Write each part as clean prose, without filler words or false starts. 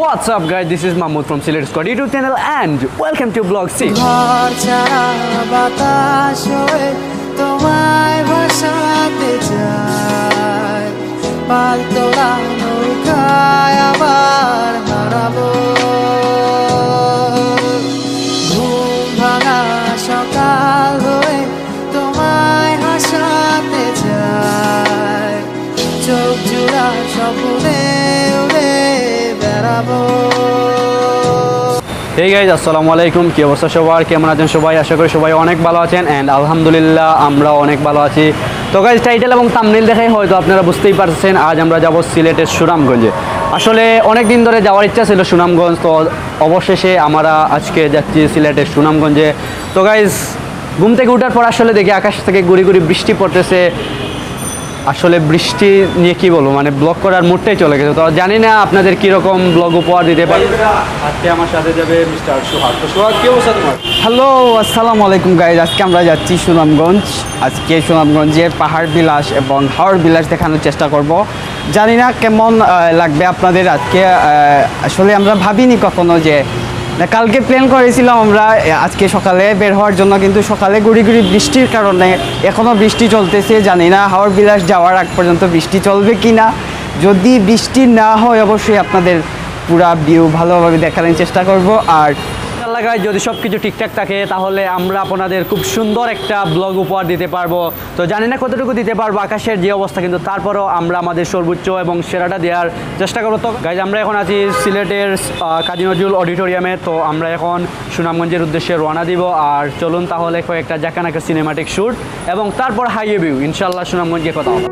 What's up guys, this is Mahmoud from Silet Squad YouTube channel and welcome to Vlog 6. Hey guys, আসসালামু আলাইকুম। কি অবস্থা সবার, কেমন আছেন সবাই? আশা করি সবাই অনেক ভালো আছেন এন্ড আলহামদুলিল্লাহ আমরাও অনেক ভালো আছি। তো গাইজ টাইটেল এবং থাম্বনেল দেখে হয়তো আপনারা বুঝতেই পারছেন আজ আমরা যাব সিলেটের সুনামগঞ্জে। আসলে অনেক দিন ধরে যাওয়ার ইচ্ছা ছিল সুনামগঞ্জ, তো অবশেষে আমরা আজকে যাচ্ছি সিলেটের সুনামগঞ্জে। তো গাইজ ঘুম থেকে ওঠার পর আসলে দেখি আকাশ থেকে গুড়ি গুড়ি বৃষ্টি পড়তেছে। আসলে বৃষ্টি নিয়ে কী বলবো, মানে ব্লগ করার মুডটাই চলে গেছে। তো জানি না আপনাদের কীরকম ব্লগ উপহার দিতে পারি। আজকে আমার সাথে যাবে মিস্টার সোহাগ। তো সোহাগ, কী অবস্থা তোমার? হ্যালো, আসসালামু আলাইকুম গাইজ। আজকে আমরা যাচ্ছি সুনামগঞ্জ। আজকে সুনামগঞ্জের পাহাড় বিলাস এবং হাওর বিলাস দেখানোর চেষ্টা করব। জানি না কেমন লাগবে আপনাদের। আজকে আসলে আমরা ভাবিনি কখনো যে কালকে প্ল্যান করেছিলাম আমরা আজকে সকালে বের হওয়ার জন্য, কিন্তু সকালে গুড়ি গুড়ি বৃষ্টির কারণে এখনও বৃষ্টি চলতেছে। জানি না হাওর বিলাস যাওয়ার আগ পর্যন্ত বৃষ্টি চলবে কি না। যদি বৃষ্টি না হয় অবশ্যই আপনাদের পুরা ভিউ ভালোভাবে দেখানোর চেষ্টা করব। আর যদি সব কিছু ঠিকঠাক থাকে তাহলে আমরা আপনাদের খুব সুন্দর একটা ব্লগ উপহার দিতে পারবো। তো জানি না কতটুকু দিতে পারবো, আকাশের যে অবস্থা, কিন্তু তারপরও আমরা আমাদের সর্বোচ্চ এবং সেরাটা দেওয়ার চেষ্টা করবো। তো গাইজ আমরা এখন আছি সিলেটের কাজী নজরুল অডিটোরিয়ামে। তো আমরা এখন সুনামগঞ্জের উদ্দেশ্যে রওনা দিব। আর চলুন তাহলে কয়েকটা জাকানাকা সিনেমাটিক শ্যুট এবং তারপর হাইওয়ে ভিউ, ইনশাল্লাহ সুনামগঞ্জে কথা হবে।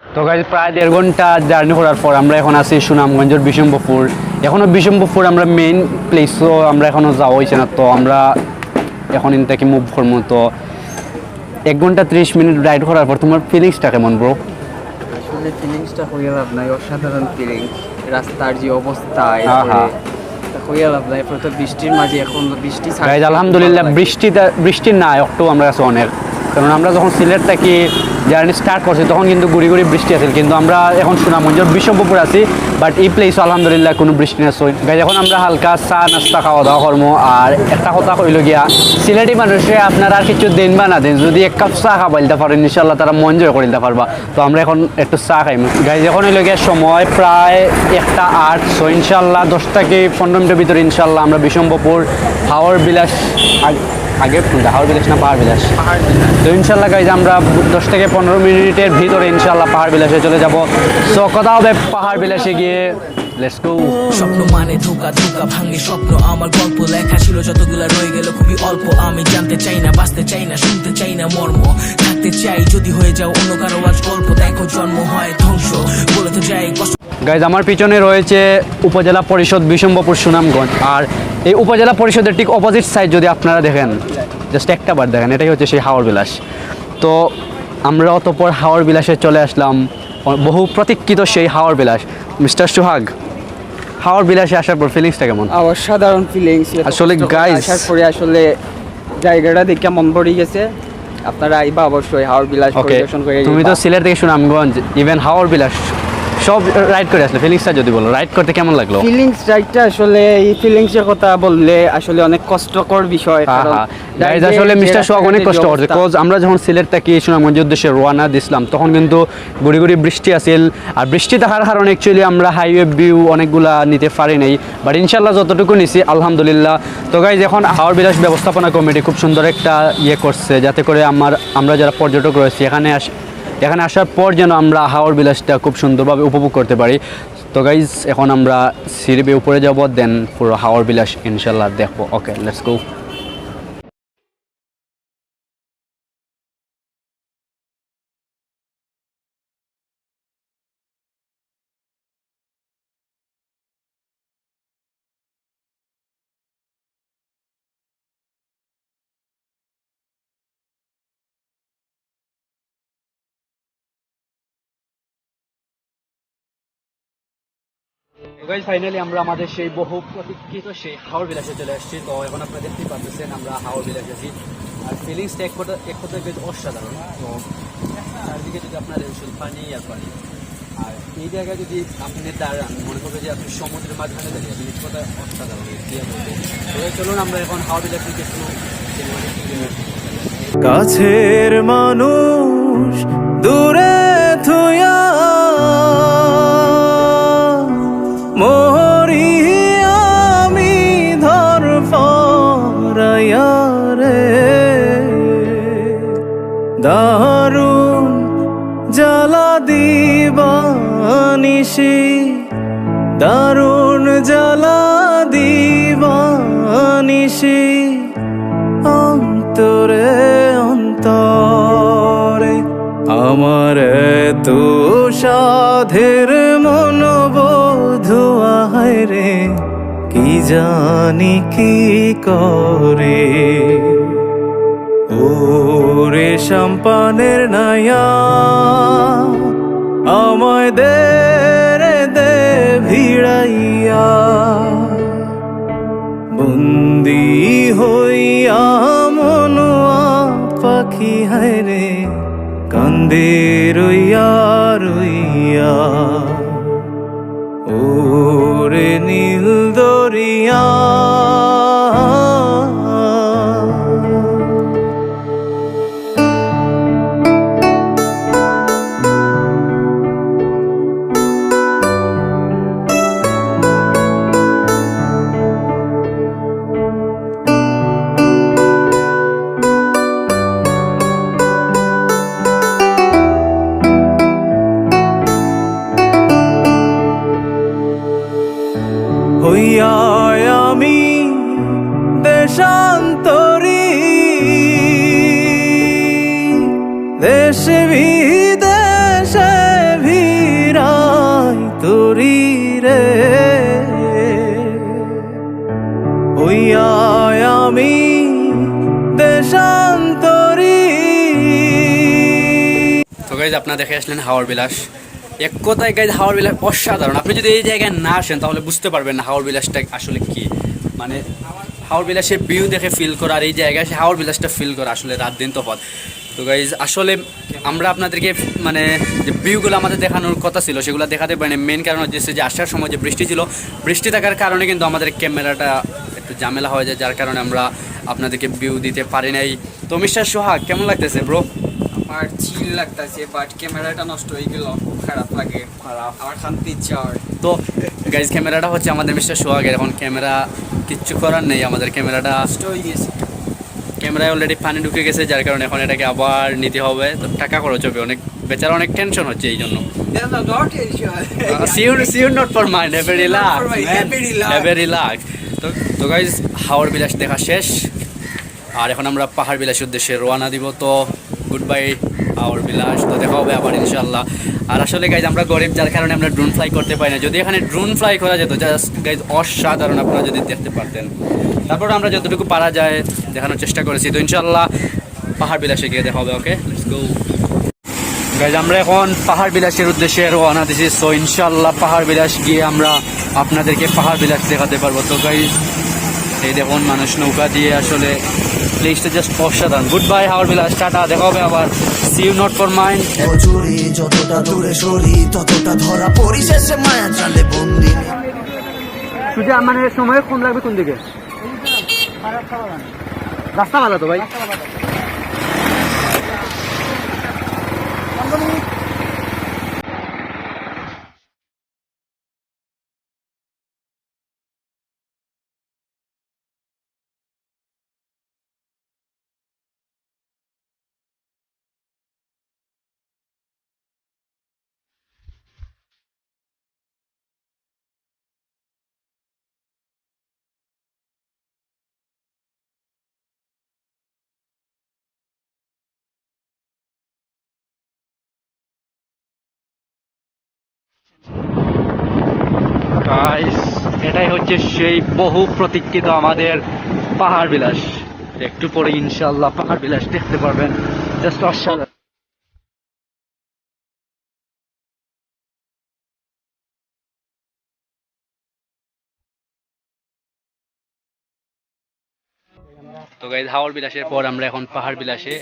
তো গাইজ প্রায় 1.5 ঘন্টা জার্নি করার পর আমরা এখন আছি সুনামগঞ্জের বিশম্বপুর। এখনও বিশম্বপুর আমরা মেইন প্লেসও আমরা এখনও যাওয়া হয়েছে না। তো আমরা এখন ইন থেকে মুভ করবো। তো 1 ঘন্টা 30 মিনিট রাইড করার পর তোমার ফিলিংসটা কেমন ব্রো? আসলে ফিলিংসটা হয়ে লাভ নাই, অসাধারণ ফিলিংস। রাস্তার যে অবস্থা হয়ে লাভ নাই। তো বৃষ্টির মাঝে এখন বৃষ্টি গাইজ আলহামদুলিল্লাহ বৃষ্টি না একটু আমরা কাছে অনেক, কারণ আমরা যখন সিলেট থেকে জার্নি স্টার্ট করছি তখন কিন্তু গুড়ি গুড়ি বৃষ্টি আছে, কিন্তু আমরা এখন সুনামগঞ্জের বিশম্বপুর আছি। বাট এই প্লেস আলহামদুলিল্লাহ কোনো বৃষ্টি না। গাইজ এখন আমরা হালকা চা নাস্তা খাওয়া দাওয়া করবো। আর একটা কথা কইল গিয়া, সিলেটি মানুষে আপনারা আর কিছু দেন বা না দেন, যদি 1 কাপ চা খাওয়া দিতে পারেন ইনশাল্লাহ তারা মন জয় করে দিতে পারবা। তো আমরা এখন একটু চা খাইম। গাইজ এখন হইল গিয়া সময় প্রায় 1:08। সো ইনশাল্লাহ 10 থেকে 15 মিনিটের ভিতরে ইনশাল্লাহ আমরা বিশম্বপুর হাওর বিলাস আগে হাওর বিলাস না পাহাড় বিলাস, তো ইনশাল্লাহ গাইজ আমরা 10 থেকে 15 মিনিটের ভিতরে ইনশাল্লাহ পাহাড় বিলাসে চলে যাব। সো কথা হবে পাহাড় বিলাসে গিয়ে। Let's go. স্বপ্ন মানে ধোকা ধোকা ভাঙে স্বপ্ন আমার গল্প লেখা ছিল যতগুলা রয়ে গেল খুবই অল্প আমি জানতে চাই না বাঁচতে চাই না শুনতে চাই না মর্ম থাকতে চাই যদি হয়ে যাও অন্য কারো আজ গল্প দেখো জন্ম হয় ধ্বংস বলে তো যাই কষ্ট। গাইজ আমার পিছনে রয়েছে উপজেলা পরিষদ বিশম্বপুর সুনামগঞ্জ, আর এই উপজেলা পরিষদের ঠিক অপোজিট সাইড যদি আপনারা দেখেন, জাস্ট একটা বার দেখেন, এটাই হচ্ছে সেই হাওর বিলাস। তো আমরা অতঃপর হাওর বিলাসে চলে আসলাম, বহু প্রতীক্ষিত সেই হাওর বিলাস। মিস্টার সোহাগ, হাওর বিলাসে আসার পর ফিলিংসটা কেমন? অসাধারণ ফিলিংস আসলে guys, আসার পরে আসলে জায়গাটা দেখে মন ভরে গেছে। আপনারা আইবা অবশ্যই হাওর বিলাস ওকে, পরিদর্শন করে তুমি তো সিলেট থেকে সুনামগঞ্জ, ইভেন হাওর বিলাস সব রাইড করে আসলে, ফিলিংসটা যদি বলো, রাইড করতে কেমন লাগলো? ফিলিংস রাইটটা আসলে এই ফিলিংসের কথা বললে আসলে অনেক কষ্টকর বিষয়। কারণ গাইজ আসলে মিস্টার সোহাগ অনেক কষ্ট করছে, অবস্থা। কজ আমরা যখন সিলেট থেকে সুনামগঞ্জের উদ্দেশ্যে রওনা দিছিলাম তখন কিন্তু গুড়ি গুড়ি বৃষ্টি আছিল, আর বৃষ্টি থাকার কারণে অ্যাকচুয়ালি আমরা হাইওয়ে ভিউ অনেকগুলা নিতে পারি নাই, বাট ইনশাল্লাহ যতটুকু নিছি আলহামদুলিল্লাহ। তো গাইজ এখন হাওর বিলাস ব্যবস্থাপনা কমিটি খুব সুন্দর একটা ইয়ে করছে, যাতে করে আমরা যারা পর্যটক রয়েছি এখানে আসার পর যেন আমরা হাওর বিলাসটা খুব সুন্দরভাবে উপভোগ করতে পারি। তো গাইজ এখন আমরা সিঁড়ি বেয়ে উপরে যাব, দেন পুরো হাওর বিলাস ইনশাল্লাহ দেখবো। ওকে, লেটস গো। গাইজ ফাইনালি আমরা আমাদের সেই বহু প্রতীক্ষিত সেই হাওর বিলাসে চলে আসছি। তো এখন আপনারা দেখতেই পাচ্ছেন আমরা হাওর বিলাস আছি, আর ফিলিংসটা এক কথায় বেশ অসাধারণ। তো চারদিকে যদি আপনার শুধু পানি আর পানি, আর এই জায়গায় যদি আপনি দাঁড়ান মনে করবে যে আপনি সমুদ্রের মাঝখানে দাঁড়িয়ে আছেন, এই কথায় অসাধারণ। তো চলুন আমরা এখন হাওর বিলাস থেকে একটু কাছের মানুষ দূরে থুয়া মরি আমি ধর ফরাইয়া রে দারুণ জ্বালা দিবানিসি দারুণ জ্বালা দিবানিসি অন্তরে অন্তরে আমার তো সাধের মনোবোধ রে কি জানি কি করে ওরে সম্পানের নায়া আমায় দে রে দে ভিড়াইয়া বন্দি হইয়া মনোয়া পাখি হায় রে কান্দে রইয়া রইয়া ওরে নীল দরিয়া হইয়া আমি দেশান্তরী দেশে বিদেশে ভিড়াই তোরি রে হইয়া আমি দেশান্তরী। তো গাইজ আপনারা দেখে আসলেন হাওর বিলাস। এক কথায় গাইজ হাওর বিলাস অসাধারণ। আপনি যদি এই জায়গায় না আসেন তাহলে বুঝতে পারবেন না হাওর বিলাসটা আসলে কি, মানে হাওর বিলাসের ভিউ দেখে ফিল করা আর এই জায়গায় সে হাওর বিলাসটা ফিল করা আসলে রাত দিন তফাৎ। তো গাইজ আসলে আমরা আপনাদেরকে মানে যে ভিউগুলো আমাদের দেখানোর কথা ছিল সেগুলো দেখাতে পারিনি। মেন কারণ হচ্ছে যে আসার সময় যে বৃষ্টি ছিল, বৃষ্টি থাকার কারণে কিন্তু আমাদের ক্যামেরাটা একটু ঝামেলা হয়ে যায়, যার কারণে আমরা আপনাদেরকে ভিউ দিতে পারি নাই। তো মিস্টার সোহাগ কেমন লাগতেছে ব্রো? আমার চিল লাগতেছে, বাট ক্যামেরাটা নষ্ট হয়ে গেল, খুব খারাপ লাগে, আমার শান্তি ইচ্ছা হয়। তো গাইজ ক্যামেরাটা হচ্ছে আমাদের মিস্টার সোহাগের, এখন ক্যামেরা কিচ্ছু করার নেই, আমাদের ক্যামেরাটা নষ্ট হয়ে গেছে। ক্যামেরায় অলরেডি পানি ঢুকে গেছে, যার কারণে এখন এটাকে আবার নিতে হবে, তো টাকা খরচ হবে অনেক। বেচারা অনেক টেনশন হচ্ছে এই জন্য। See you not for mine, have a relax, man. Have a relax. তো গাইজ হাওর বিলাস দেখা শেষ, আর এখন আমরা পাহাড় বিলাসের উদ্দেশ্যে রওনা দিব। তো গুড বাই হাওর বিলাস, তো দেখা হবে আবার ইনশাল্লাহ। আর আসলে গাইজ আমরা গরিব, যার কারণে আমরা ড্রোন ফ্লাই করতে পারি না। যদি এখানে ড্রোন ফ্লাই করা যেত, জাস্ট গাইজ অসাধারণ, আপনারা যদি দেখতে পারতেন। তারপর আমরা যতটুকু পারা যায় দেখানোর চেষ্টা করেছি। তো ইনশাল্লাহ পাহাড় বিলাসে গিয়ে দেখা হবে। ওকে, লেটস গো গাইজ। আমরা এখন পাহাড় বিলাসের উদ্দেশ্যে রওনা দিয়েছি। সো ইনশাল্লাহ পাহাড় বিলাস গিয়ে আমরা আপনাদেরকে পাহাড় বিলাস দেখাতে পারবো। তো গাইজ এই দেখুন মানুষ নৌকা দিয়ে, আসলে প্লেসটা জাস্ট অসাধারণ। গুড বাই হাওর বিলাস, টাটা, দেখা হবে আবার। See you not for mind. চুরি যতটা দূরে সরি ততটা ধরা পরিশেষে মায়া জালে বন্দি। সুজা মানে সময় কম লাগবে কোন দিকে? রাস্তা ভালো তো ভাই। গাইস এটাই হচ্ছে সেই বহু প্রতীক্ষিত আমাদের পাহাড় বিলাস। একটু পরে ইনশাআল্লাহ পাহাড় বিলাস দেখতে পারবেন, জাস্ট অসাধারণ। তো গাইজ হাওর বিলাসের পর আমরা এখন পাহাড় বিলাসে,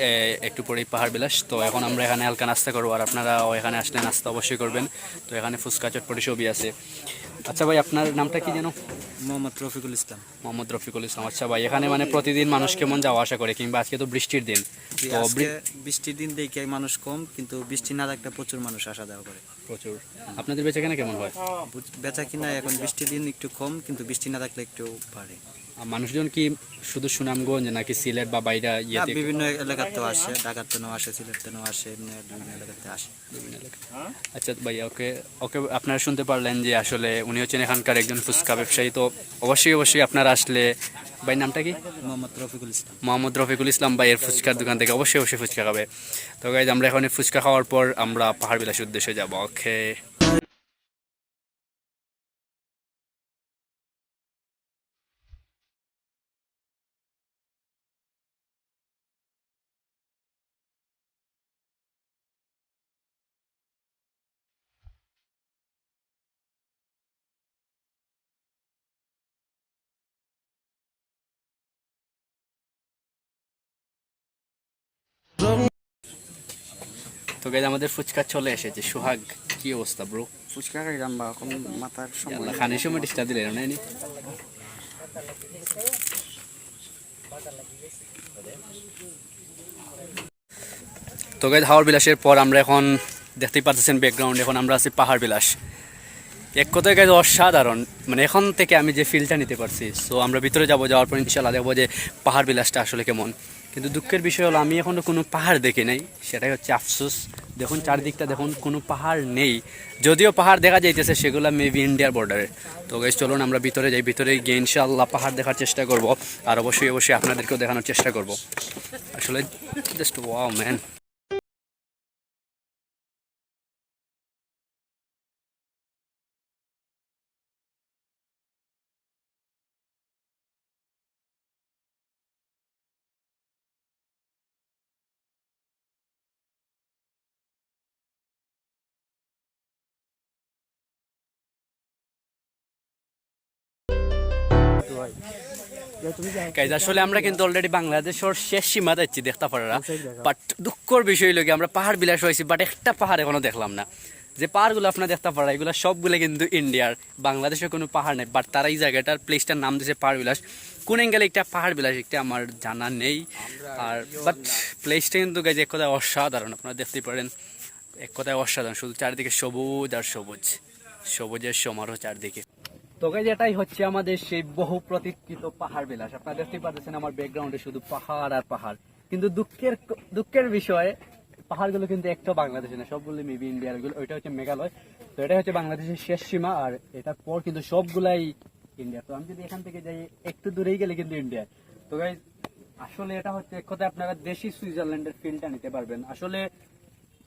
একটু পরেই পাহাড় বিলাস। তো এখন আমরা এখানে হালকা নাস্তা করবো, আর আপনারাও এখানে আসলে নাস্তা অবশ্যই করবেন। তো এখানে ফুচকা চটপটি সবই আছে। আচ্ছা ভাই, আপনার নামটা কি যেন? মোহাম্মদ রফিকুল ইসলাম। মোহাম্মদ রফিকুল ইসলাম। আচ্ছা ভাই, এখানে মানে প্রতিদিন মানুষ কেমন যাওয়া আসা করে, কিংবা আজকে তো বৃষ্টির দিন, তো আজকে বৃষ্টির দিন দেখে মানুষ কম, কিন্তু বৃষ্টি না থাকলে প্রচুর মানুষ আসা যাওয়া করে। প্রচুর। আপনাদের বেচাকেনা কেমন হয়? বেচা কিনা এখন বৃষ্টির দিন একটু কম, কিন্তু বৃষ্টি না থাকলে একটু বাড়ে। আর মানুষজন কি শুধু সুনামগঞ্জ নাকি সিলেট বা বাইরা ইয়েতে? বিভিন্ন এলাকাতেও আসে, ঢাকার তেও আসে, সিলেট তেও আসে, এমনি বিভিন্ন এলাকাতে আসে। বিভিন্ন এলাকা। আচ্ছা ভাই, ওকে ওকে, আপনারা শুনতে পারলেন যে আসলে উনি হচ্ছেন এখানকার একজন ফুচকা ব্যবসায়ী। তো অবশ্যই আপনারা আসলে, ভাই নামটা কি? মোহাম্মদ রফিকুল ইসলাম। মোহাম্মদ রফিকুল ইসলাম ভাইয়ের ফুচকার দোকান থেকে অবশ্যই ফুচকা খাবে। তো গাইজ আমরা এখন ফুচকা খাওয়ার পর আমরা পাহাড় বিলাসের উদ্দেশ্যে যাবো। ওকে। তো গাইজ আমাদের ফুচকা চলে এসেছে। সোহাগ, কি অবস্থা ব্রো? ফুচকা খাইলাম বা এখন মাথার সময়। খানের সময় ডিস্টার্ব দিলেন না? তো গাইজ হাওর বিলাসের পর আমরা এখন দেখতেই পাচ্ছেন ব্যাকগ্রাউন্ড, এখন আমরা আছি পাহাড় বিলাস। এক কথায় গাইজ অসাধারণ, মানে এখন থেকে আমি যে ফিলটা নিতে পারছি। সো আমরা ভিতরে যাওয়ার পর ইনশাআল্লাহ দেখবো যে পাহাড় বিলাসটা আসলে কেমন। কিন্তু দুঃখের বিষয় হলো আমি এখনও কোনো পাহাড় দেখি নাই, সেটাই হচ্ছে আফসোস। দেখুন চারদিকটা দেখুন, কোনো পাহাড় নেই। যদিও পাহাড় দেখা যাইতেছে সেগুলো মেবি ইন্ডিয়ার বর্ডারে। তো গাইজ চলুন আমরা ভিতরে যাই, ভিতরে গিয়ে ইনশাআল্লাহ পাহাড় দেখার চেষ্টা করব, আর অবশ্যই আপনাদেরকেও দেখানোর চেষ্টা করব। আসলে জাস্ট ওয়াও ম্যান। গাইজ আসলে আমরা কিন্তু অলরেডি বাংলাদেশের শেষ সীমা যাচ্ছি দেখতে পারা, বাট দুঃখর বিষয় লোক আমরা পাহাড় বিলাস হয়েছি, বাট একটা পাহাড় এখনো দেখলাম না। যে পাহাড়গুলো আপনারা দেখতে পারা, এগুলো সবগুলো কিন্তু ইন্ডিয়ার, বাংলাদেশে কোনো পাহাড় নেই। বাট তারা এই জায়গাটার প্লেসটার নাম দিয়েছে পাহাড় বিলাস। কোন অ্যাঙ্গেলে একটা পাহাড় বিলাস একটা আমার জানা নেই। আর বাট প্লেসটা কিন্তু গাইজ এক কথায় অসাধারণ, আপনারা দেখতেই পারেন। এক কথায় অসাধারণ, শুধু চারিদিকে সবুজ আর সবুজ, সবুজের সমারোহ চারদিকে। তো গাইজ এটাই হচ্ছে আমাদের সেই বহু প্রতীক্ষিত পাহাড় বিলাস। আপনারা দেখতেই পাচ্ছেন আমার ব্যাকগ্রাউন্ডে শুধু পাহাড় আর পাহাড়। কিন্তু দুঃখের বিষয়, পাহাড়গুলো কিন্তু একটা বাংলাদেশে না, সবগুলো মেবি ইন্ডিয়ার। ওইটা হচ্ছে মেঘালয়, তো এটা হচ্ছে বাংলাদেশের শেষ সীমা, আর এটার পর কিন্তু সবগুলাই ইন্ডিয়া। তো আমি যদি এখান থেকে যাই একটু দূরেই গেলে কিন্তু ইন্ডিয়া। তো গাইজ আসলে এটা হচ্ছে এক কথায় আপনারা দেশি সুইজারল্যান্ডের ফিলটা নিতে পারবেন। আসলে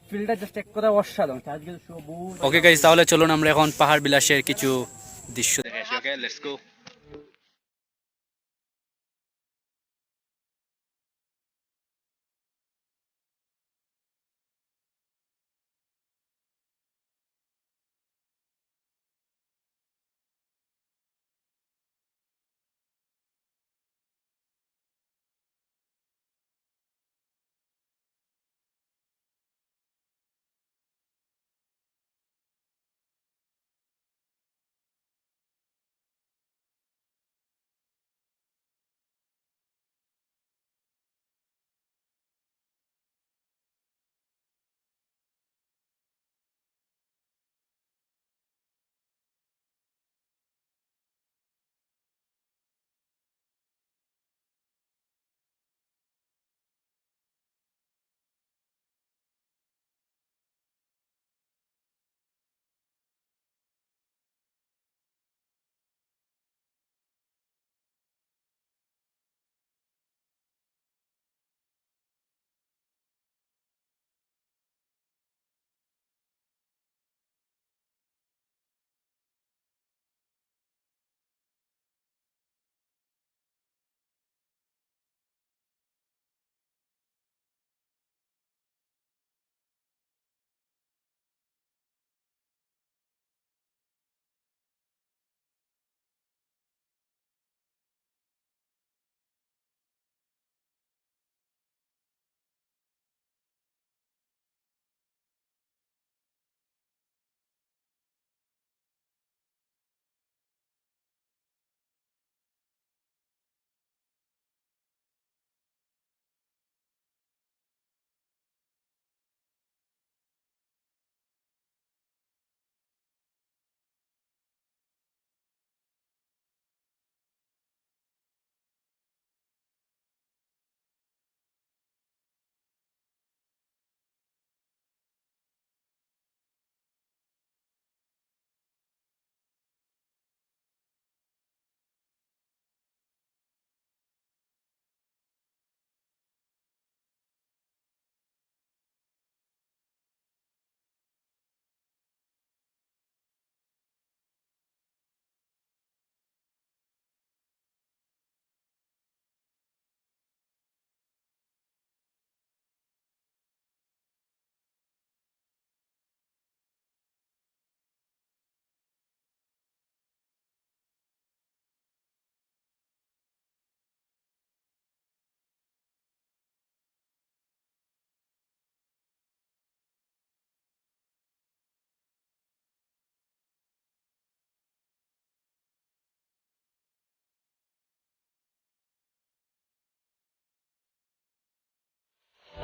ফিলটা জাস্ট এক কথা অসাধারণ, চারদিকে সবুজ। ওকে গাইজ, তাহলে চলুন আমরা এখন পাহাড় বিলাসের কিছু দৃশ্য দেখে আসি। ওকে, লেটস গো।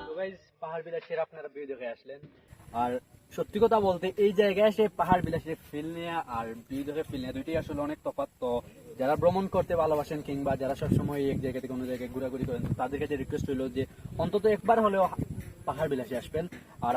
তো গাইজ পাহাড় বিলাসের আপনারা ভিউ দেখে আসলেন, আর সত্যি কথা বলতে এই জায়গায় এসে পাহাড় বিলাসের ফিল নিয়ে আর ভিউ দেখে ফিল নিয়ে দুইটাই আসলে অনেক তফাৎ। তো যারা ভ্রমণ করতে ভালোবাসেন কিংবা যারা সবসময় এক জায়গা থেকে অন্য জায়গায় ঘোরাঘুরি করেন, তাদের কাছে রিকোয়েস্ট হইলো যে অন্তত একবার হলেও পাহাড় বিলাসে আসবেন। আর